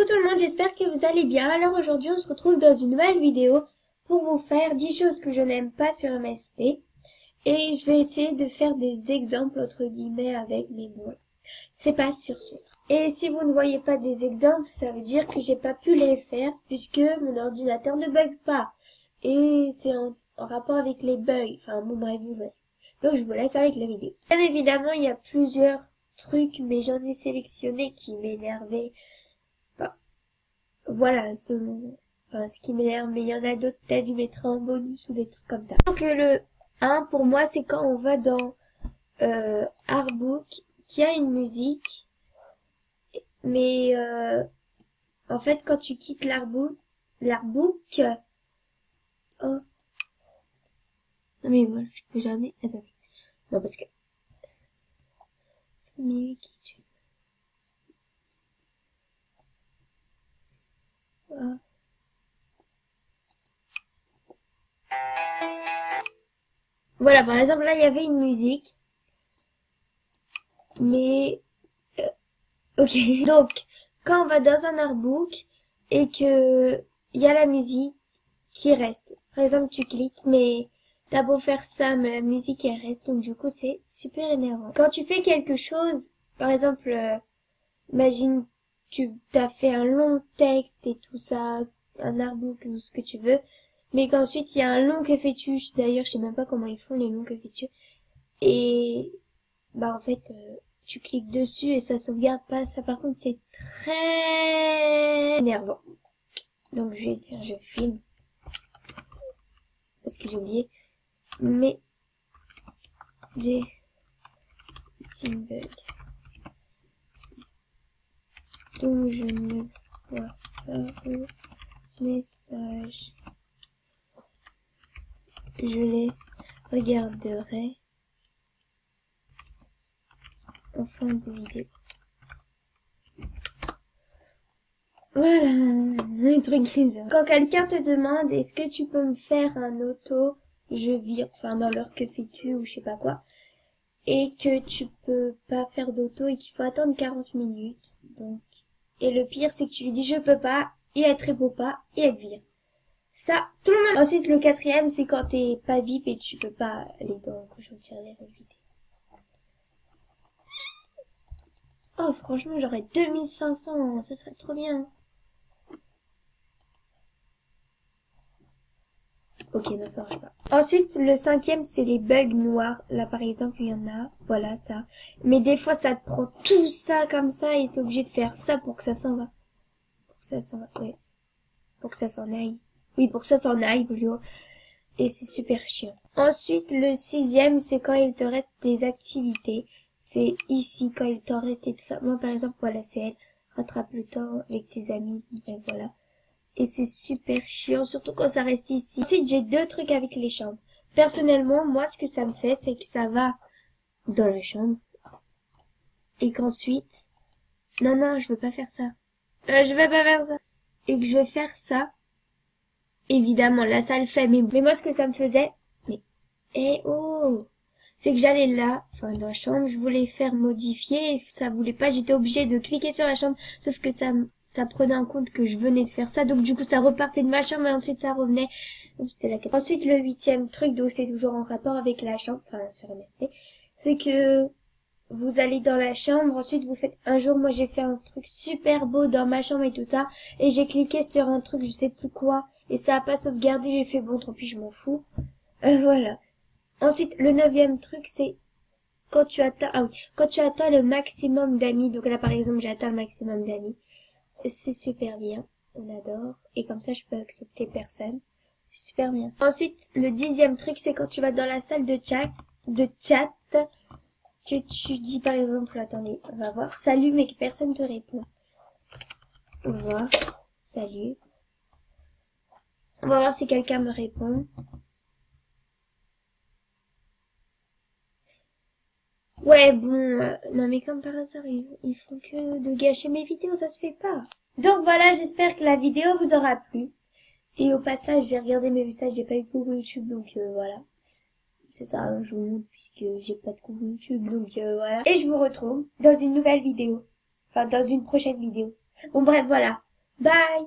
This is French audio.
Coucou tout le monde, j'espère que vous allez bien. Alors aujourd'hui on se retrouve dans une nouvelle vidéo pour vous faire 10 choses que je n'aime pas sur MSP. Et je vais essayer de faire des exemples entre guillemets avec, mais bon, c'est pas sûr. Et si vous ne voyez pas des exemples, ça veut dire que j'ai pas pu les faire puisque mon ordinateur ne bug pas. Et c'est en rapport avec les bugs. Enfin bon bref, vous voyez. Donc je vous laisse avec la vidéo. Bien évidemment, il y a plusieurs trucs, mais j'en ai sélectionné qui m'énervaient. Enfin, voilà, selon, enfin, ce qui m'énerve, mais il y en a d'autres, peut-être, je mettrai en bonus ou des trucs comme ça. Donc, le 1, pour moi, c'est quand on va dans, Artbook, qui a une musique, mais, en fait, quand tu quittes l'artbook, oh, non, mais voilà, je peux jamais, attendez. Non, parce que, oh. Voilà, par exemple, là, il y avait une musique. Mais, ok. Donc, quand on va dans un artbook et que il y a la musique qui reste. Par exemple, tu cliques, mais t'as beau faire ça, mais la musique, elle reste. Donc, du coup, c'est super énervant. Quand tu fais quelque chose, par exemple, imagine, tu t'as fait un long texte et tout ça, un artbook ou ce que tu veux, mais qu'ensuite, il y a un long que fais-tu. D'ailleurs, je sais même pas comment ils font les longs que fais-tu. Et, bah, en fait, tu cliques dessus et ça sauvegarde pas. Ça, par contre, c'est très énervant. Donc, je vais dire, je filme. Parce que j'ai oublié. Mais, j'ai petit bug. Donc, je ne vois pas le message. Je les regarderai en fin de vidéo. Voilà, un truc bizarre. Quand quelqu'un te demande est-ce que tu peux me faire un auto, je vire, enfin dans l'heure que fais-tu ou je sais pas quoi, et que tu peux pas faire d'auto et qu'il faut attendre 40 minutes, donc. Et le pire c'est que tu lui dis je peux pas, et elle te répond pas, et elle te vire. Ça, tout le monde. Ensuite le quatrième c'est quand t'es pas VIP et tu peux pas aller dans le cochon tirelire et vider. Oh franchement j'aurais 2500, ce serait trop bien. Ok, non, ça marche pas. Ensuite, le cinquième, c'est les bugs noirs. Là, par exemple, il y en a. Voilà, ça. Mais des fois, ça te prend tout ça comme ça et t'es obligé de faire ça pour que ça s'en va. Pour que ça s'en va, ouais. Pour que ça s'en aille. Oui, pour que ça s'en aille, plutôt. Et c'est super chiant. Ensuite, le sixième, c'est quand il te reste des activités. C'est ici, quand il t'en reste et tout ça. Moi, par exemple, voilà, c'est elle. Rattrape le temps avec tes amis. Ben voilà. Et c'est super chiant, surtout quand ça reste ici. Ensuite, j'ai deux trucs avec les chambres. Personnellement, moi, ce que ça me fait, c'est que ça va dans la chambre. Et qu'ensuite... Non, non, je veux pas faire ça. Je veux pas faire ça. Et que je veux faire ça. Évidemment, là, ça le fait. Mais moi, ce que ça me faisait... Mais... Eh oh, c'est que j'allais là, enfin dans la chambre, je voulais faire modifier, et ça voulait pas, j'étais obligée de cliquer sur la chambre, sauf que ça prenait en compte que je venais de faire ça, donc du coup ça repartait de ma chambre et ensuite ça revenait. Donc c'était la quatrième. Ensuite le huitième truc, donc c'est toujours en rapport avec la chambre, enfin sur MSP, c'est que vous allez dans la chambre, ensuite vous faites, un jour moi j'ai fait un truc super beau dans ma chambre et tout ça, et j'ai cliqué sur un truc je sais plus quoi, et ça a pas sauvegardé, j'ai fait bon tant pis je m'en fous. Voilà. Ensuite, le neuvième truc, c'est quand tu atteins, ah oui, quand tu atteins le maximum d'amis. Donc là, par exemple, j'ai atteint le maximum d'amis. C'est super bien. On adore. Et comme ça, je peux accepter personne. C'est super bien. Ensuite, le dixième truc, c'est quand tu vas dans la salle de chat, que tu dis, par exemple, attendez, on va voir, salut, mais que personne te répond. On va voir, salut. On va voir si quelqu'un me répond. Ouais, bon, non mais comme par hasard, ils font que de gâcher mes vidéos, ça se fait pas. Donc voilà, j'espère que la vidéo vous aura plu. Et au passage, j'ai regardé mes messages, j'ai pas eu de coucou YouTube, donc voilà. C'est ça, je vous montre puisque j'ai pas de coucou YouTube, donc voilà. Et je vous retrouve dans une nouvelle vidéo. Enfin, dans une prochaine vidéo. Bon bref, voilà. Bye!